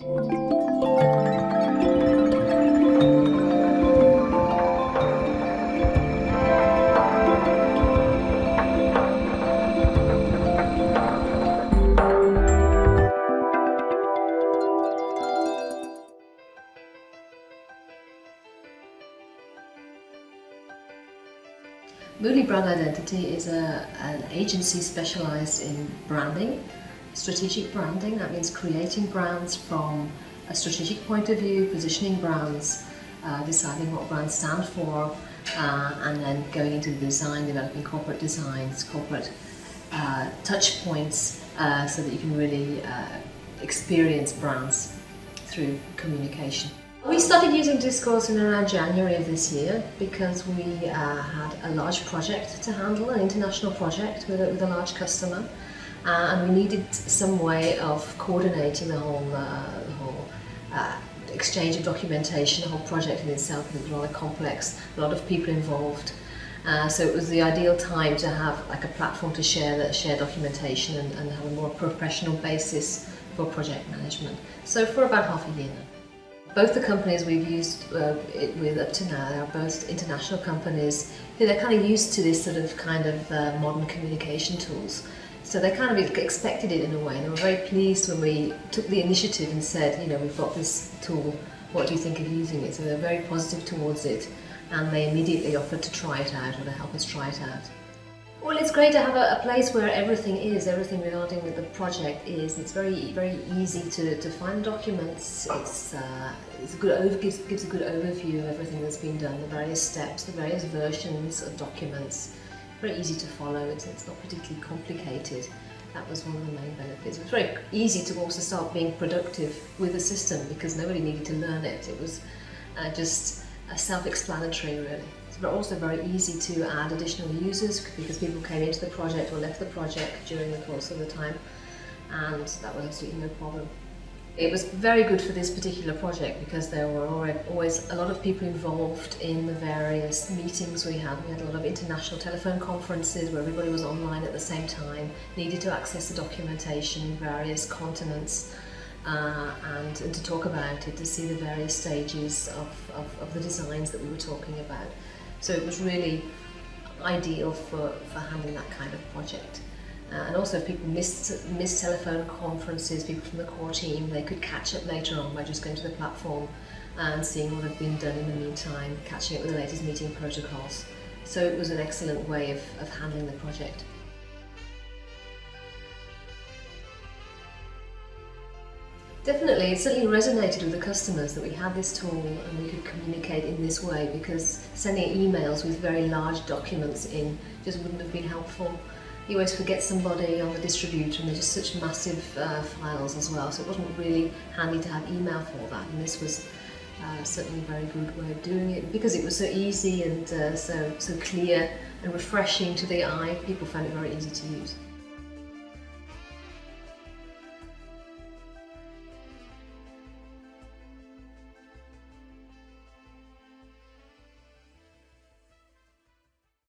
Moodley Brand Identity is an agency specialised in branding, strategic branding. That means creating brands from a strategic point of view, positioning brands, deciding what brands stand for, and then going into the design, developing corporate designs, corporate touch points, so that you can really experience brands through communication. We started using Discourse in around January of this year because we had a large project to handle, an international project with a large customer, and we needed some way of coordinating the whole exchange of documentation. The whole project in itself was rather complex, a lot of people involved, so it was the ideal time to have like a platform to share documentation and have a more professional basis for project management. So for about half a year now. Both the companies we've used it with up to now are both international companies who they're kind of used to this sort of modern communication tools. So they kind of expected it in a way, and they were very pleased when we took the initiative and said, you know, we've got this tool, what do you think of using it? So they're very positive towards it, and they immediately offered to try it out or to help us try it out. Well, it's great to have a place where everything regarding the project is. It's very, very easy to find documents. It's a good gives a good overview of everything that's been done, the various steps, the various versions of documents. Very easy to follow. It's not particularly complicated. That was one of the main benefits. It was very easy to also start being productive with the system because nobody needed to learn it. It was just self-explanatory, really. But also very easy to add additional users because people came into the project or left the project during the course of the time, and that was absolutely no problem. It was very good for this particular project because there were always a lot of people involved in the various meetings we had. We had a lot of international telephone conferences where everybody was online at the same time, needed to access the documentation in various continents, and to talk about it, to see the various stages of the designs that we were talking about. So it was really ideal for handling that kind of project. And also if people missed telephone conferences, people from the core team, they could catch up later on by just going to the platform and seeing what had been done in the meantime, catching up with the latest meeting protocols. So it was an excellent way of handling the project. Definitely, it certainly resonated with the customers that we had this tool and we could communicate in this way, because sending emails with very large documents in just wouldn't have been helpful. You always forget somebody on the distributor and they're just such massive files as well, so it wasn't really handy to have email for that, and this was certainly a very good way of doing it because it was so easy and so clear and refreshing to the eye. People found it very easy to use.